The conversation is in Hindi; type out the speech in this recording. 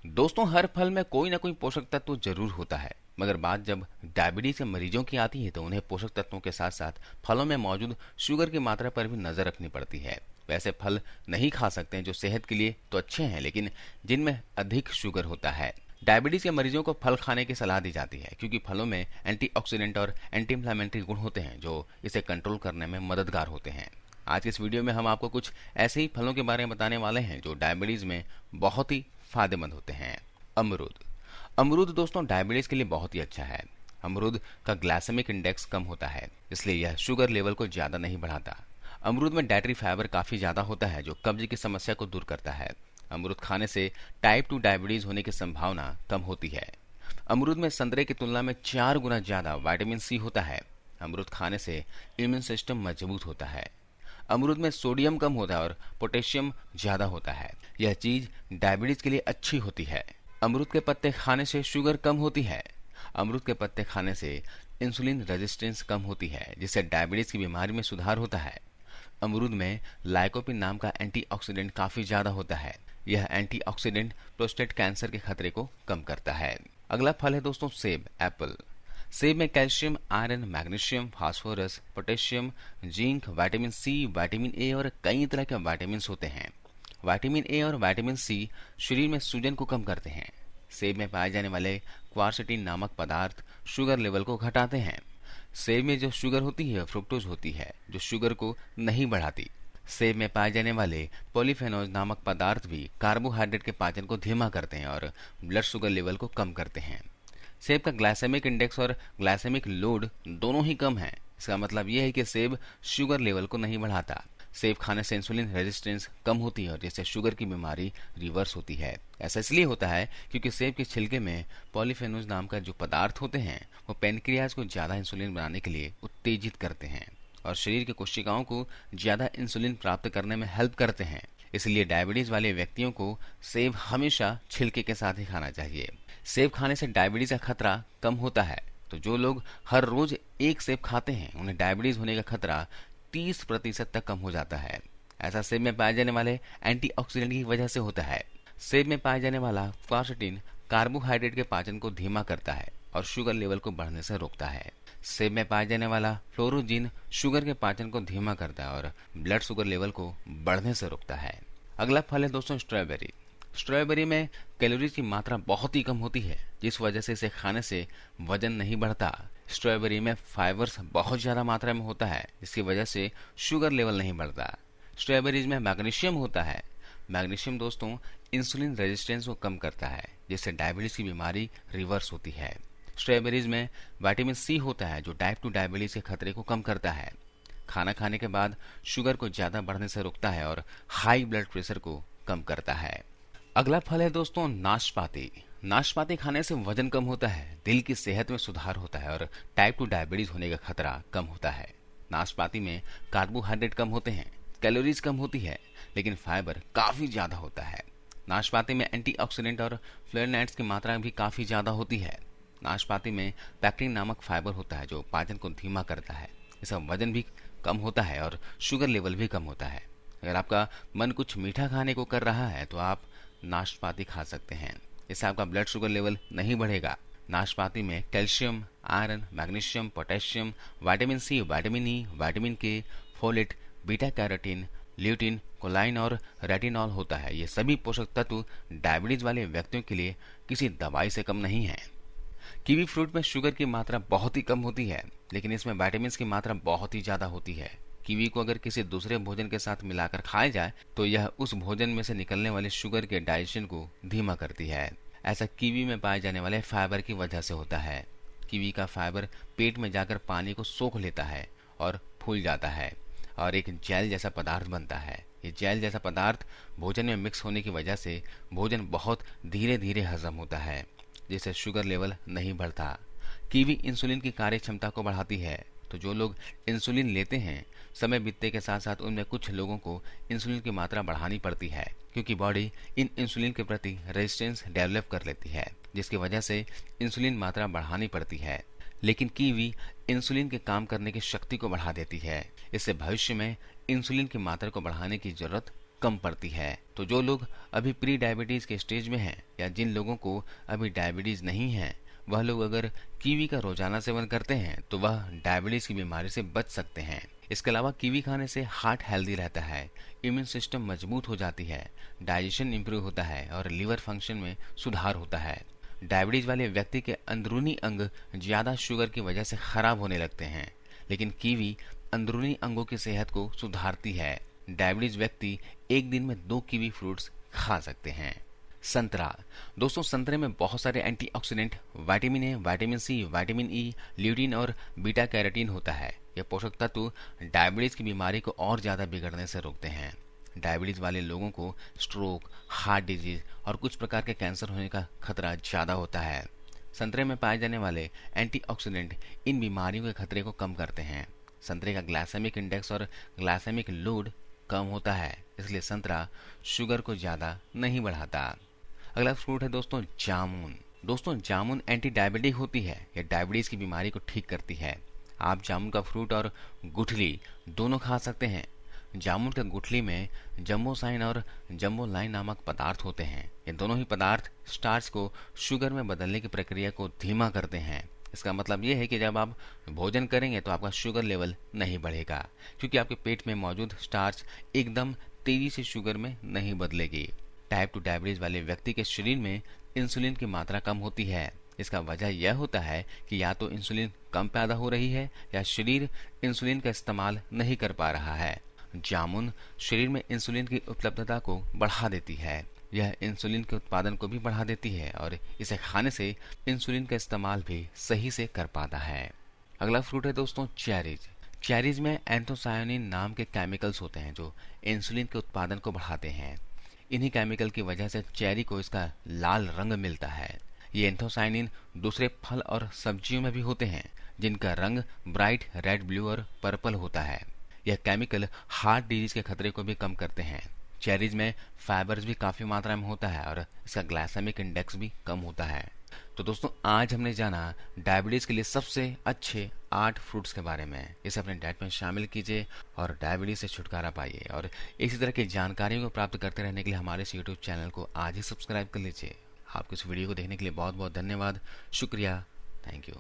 दोस्तों, हर फल में कोई ना कोई पोषक तत्व जरूर होता है, मगर बात जब डायबिटीज के मरीजों की आती है तो उन्हें पोषक तत्वों के साथ साथ फलों में मौजूद शुगर की मात्रा पर भी नजर रखनी पड़ती है। वैसे फल नहीं खा सकते हैं जो सेहत के लिए तो अच्छे हैं, लेकिन जिनमें अधिक शुगर होता है। डायबिटीज के मरीजों को फल खाने की सलाह दी जाती है क्योंकि फलों में एंटीऑक्सीडेंट और एंटी इंफ्लेमेटरी गुण होते हैं जो इसे कंट्रोल करने में मददगार होते हैं। आज के इस वीडियो में हम आपको कुछ ऐसे ही फलों के बारे में बताने वाले हैं जो डायबिटीज में बहुत ही फायदेमंद होते हैं। अमरूद। अमरूद दोस्तों डायबिटीज के लिए बहुत ही अच्छा है। अमरूद का ग्लाइसेमिक इंडेक्स कम होता है, इसलिए यह शुगर लेवल को ज्यादा नहीं बढ़ाता। अमरूद में डाइटरी फाइबर काफी ज्यादा होता है जो कब्ज की समस्या को दूर करता है। अमरूद खाने से टाइप 2 डायबिटीज होने की संभावना कम होती है। अमरूद में संतरे की तुलना में 4 गुना ज्यादा विटामिन सी होता है। अमरूद खाने से इम्यून सिस्टम मजबूत होता है। अमरूद में सोडियम कम होता है और पोटेशियम ज्यादा होता है। यह चीज डायबिटीज के लिए अच्छी होती है। अमरूद के पत्ते खाने से शुगर कम होती है। अमरूद के पत्ते खाने से इंसुलिन रेजिस्टेंस कम होती है, जिससे डायबिटीज की बीमारी में सुधार होता है। अमरूद में लाइकोपिन नाम का एंटीऑक्सीडेंट काफी ज्यादा होता है। यह एंटीऑक्सीडेंट प्रोस्टेट कैंसर के खतरे को कम करता है। अगला फल है दोस्तों सेब, एप्पल। सेब में calcium, iron, magnesium, phosphorus, potassium, zinc, vitamin C, vitamin A और कई तरह के विटामिन होते हैं। विटामिन ए और विटामिन सी शरीर में सूजन को कम करते हैं। सेब में पाए जाने वाले क्वारसेटिन नामक पदार्थ शुगर लेवल को घटाते हैं। सेब में जो शुगर होती है फ्रुक्टोज होती है जो शुगर को नहीं बढ़ाती। सेब में पाए जाने वाले पॉलीफेनोज नामक पदार्थ भी कार्बोहाइड्रेट के पाचन को धीमा करते हैं और ब्लड शुगर लेवल को कम करते हैं। सेब का ग्लाइसेमिक इंडेक्स और ग्लाइसेमिक लोड दोनों ही कम है। इसका मतलब यह है कि सेब शुगर लेवल को नहीं बढ़ाता। सेब खाने से इंसुलिन रेजिस्टेंस कम होती है और जिससे शुगर की बीमारी रिवर्स होती है। ऐसा इसलिए होता है क्योंकि सेब के छिलके में पॉलीफेनोज नाम का जो पदार्थ होते हैं वो पेनक्रियाज को ज्यादा इंसुलिन बनाने के लिए उत्तेजित करते हैं और शरीर की कोशिकाओं को ज्यादा इंसुलिन प्राप्त करने में हेल्प करते हैं। इसलिए डायबिटीज वाले व्यक्तियों को सेब हमेशा छिलके के साथ ही खाना चाहिए। सेब खाने से डायबिटीज का खतरा कम होता है, तो जो लोग हर रोज एक सेब खाते हैं उन्हें डायबिटीज होने का खतरा 30% तक कम हो जाता है। ऐसा सेब में पाए जाने वाले एंटीऑक्सीडेंट की वजह से होता है। सेब में पाए जाने वाला क्वारसेटिन कार्बोहाइड्रेट के पाचन को धीमा करता है और शुगर लेवल को बढ़ने से रोकता है। सेब में पाए जाने वाला फ्लोरोजिन शुगर के पाचन को धीमा करता है और ब्लड शुगर लेवल को बढ़ने से रोकता है। अगला फल है दोस्तों स्ट्रॉबेरी। स्ट्रॉबेरी में कैलोरीज की मात्रा बहुत ही कम होती है, जिस वजह से इसे खाने से वजन नहीं बढ़ता। स्ट्रॉबेरी में फाइबर्स बहुत ज्यादा मात्रा में होता है, जिसकी वजह से शुगर लेवल नहीं बढ़ता। स्ट्रॉबेरीज में मैग्नीशियम होता है। मैग्नीशियम दोस्तों इंसुलिन रेजिस्टेंस को कम करता है, जिससे डायबिटीज की बीमारी रिवर्स होती है। स्ट्रॉबेरीज में विटामिन सी होता है जो टाइप 2 डायबिटीज के खतरे को कम करता है। खाना खाने के बाद शुगर को ज्यादा बढ़ने से रोकता है और हाई ब्लड प्रेशर को कम करता है। अगला फल है दोस्तों नाशपाती। नाशपाती खाने से वजन कम होता है, दिल की सेहत में सुधार होता है और टाइप 2 डायबिटीज होने का खतरा कम होता है। नाशपाती में कार्बोहाइड्रेट कम होते हैं, कैलोरीज कम होती है, लेकिन फाइबर काफी ज्यादा होता है। नाशपाती में एंटीऑक्सीडेंट और फ्लेवोनॉइड्स की मात्रा भी काफी ज्यादा होती है। नाशपाती में पैक्टिन नामक फाइबर होता है जो पाचन को धीमा करता है। इसका वजन भी कम होता है और शुगर लेवल भी कम होता है। अगर आपका मन कुछ मीठा खाने को कर रहा है तो आप नाशपाती खा सकते हैं। इससे आपका ब्लड शुगर लेवल नहीं बढ़ेगा। नाशपाती में calcium, iron, magnesium, potassium, vitamin C, vitamin E, vitamin K, folate, beta carotene, lutein, choline और रेटिनॉल होता है। ये सभी पोषक तत्व डायबिटीज वाले व्यक्तियों के लिए किसी दवाई से कम नहीं है। कीवी फ्रूट में शुगर की मात्रा बहुत ही कम होती है, लेकिन इसमें विटामिन की मात्रा बहुत ही ज्यादा होती है। कीवी को अगर किसी दूसरे भोजन के साथ मिलाकर खाया जाए तो यह उस भोजन में से निकलने वाले शुगर के डाइजेशन को धीमा करती है। ऐसा कीवी में पाए जाने वाले फाइबर की वजह से होता है। कीवी का फाइबर पेट में जाकर पानी को सोख लेता है और फूल जाता है और एक जेल जैसा पदार्थ बनता है। ये जेल जैसा पदार्थ भोजन में मिक्स होने की वजह से भोजन बहुत धीरे धीरे हजम होता है, जिससे शुगर लेवल नहीं बढ़ता। कीवी इंसुलिन की कार्य क्षमता को बढ़ाती है, तो जो लोग इंसुलिन लेते हैं समय बीतने के साथ साथ उनमें कुछ लोगों को इंसुलिन की मात्रा बढ़ानी पड़ती है, क्योंकि बॉडी इन इंसुलिन के प्रति रेजिस्टेंस डेवलप कर लेती है, जिसकी वजह से इंसुलिन मात्रा बढ़ानी पड़ती है। लेकिन कीवी इंसुलिन के काम करने की शक्ति को बढ़ा देती है। इससे भविष्य में इंसुलिन की मात्रा को बढ़ाने की जरूरत कम पड़ती है। तो जो लोग अभी प्री डायबिटीज के स्टेज में हैं या जिन लोगों को अभी डायबिटीज नहीं है, वह लोग अगर कीवी का रोजाना सेवन करते हैं तो वह डायबिटीज की बीमारी से बच सकते हैं। इसके अलावा कीवी खाने से हार्ट हेल्दी रहता है, इम्यून सिस्टम मजबूत हो जाती है, डाइजेशन इंप्रूव होता है और लीवर फंक्शन में सुधार होता है। डायबिटीज वाले व्यक्ति के अंदरूनी अंग ज्यादा शुगर की वजह से खराब होने लगते हैं, लेकिन कीवी अंदरूनी अंगों की सेहत को सुधारती है। डायबिटीज व्यक्ति एक दिन में 2 कीवी फ्रूट्स खा सकते हैं। संतरा। दोस्तों, संतरे में बहुत सारे antioxidant, vitamin A, vitamin C, vitamin E, lutein और बीटा कैरोटीन होता है। यह पोषक तत्व डायबिटीज की बीमारी को और ज्यादा बिगड़ने से रोकते हैं। डायबिटीज वाले लोगों को स्ट्रोक, हार्ट डिजीज और कुछ प्रकार के कैंसर होने का खतरा ज्यादा होता है। संतरे में पाए जाने वाले एंटीऑक्सीडेंट इन बीमारियों के खतरे को कम करते हैं। संतरे का ग्लाइसेमिक इंडेक्स और ग्लाइसेमिक लोड कम होता है, इसलिए संतरा शुगर को ज्यादा नहीं बढ़ाता। अगला फ्रूट है दोस्तों जामुन। दोस्तों, जामुन एंटी डायबिटिक होती है। यह डायबिटीज की बीमारी को ठीक करती है। आप जामुन का फ्रूट और गुठली दोनों खा सकते हैं। जामुन के गुठली में जम्बोसाइन और जम्बोलाइन नामक पदार्थ होते हैं। ये दोनों ही पदार्थ स्टार्च को शुगर में बदलने की प्रक्रिया को धीमा करते हैं। इसका मतलब यह है कि जब आप भोजन करेंगे तो आपका शुगर लेवल नहीं बढ़ेगा, क्योंकि आपके पेट में मौजूद स्टार्च एकदम तेजी से शुगर में नहीं बदलेगी। टाइप 2 डायबिटीज वाले व्यक्ति के शरीर में इंसुलिन की मात्रा कम होती है। इसका वजह यह होता है कि या तो इंसुलिन कम पैदा हो रही है या शरीर इंसुलिन का इस्तेमाल नहीं कर पा रहा है। जामुन शरीर में इंसुलिन की उपलब्धता को बढ़ा देती है। यह इंसुलिन के उत्पादन को भी बढ़ा देती है और इसे खाने से इंसुलिन का इस्तेमाल भी सही से कर पाता है। अगला फ्रूट है दोस्तों चेरीज। चेरीज में एंथोसायनिन नाम के केमिकल्स होते हैं जो इंसुलिन के उत्पादन को बढ़ाते हैं। इन्हीं केमिकल की वजह से चेरी को इसका लाल रंग मिलता है। ये एंथोसायनिन दूसरे फल और सब्जियों में भी होते हैं, जिनका रंग ब्राइट रेड, ब्लू और पर्पल होता है। यह केमिकल हार्ट डिजीज के खतरे को भी कम करते हैं। चेरीज में फाइबर्स भी काफी मात्रा में होता है और इसका ग्लाइसेमिक इंडेक्स भी कम होता है। तो दोस्तों, आज हमने जाना डायबिटीज के लिए सबसे अच्छे 8 फ्रूट्स के बारे में। इसे अपने डाइट में शामिल कीजिए और डायबिटीज से छुटकारा पाइए। और इसी तरह की जानकारियों को प्राप्त करते रहने के लिए हमारे इस यूट्यूब चैनल को आज ही सब्सक्राइब कर लीजिए। आपको इस वीडियो को देखने के लिए बहुत बहुत धन्यवाद, शुक्रिया, थैंक यू।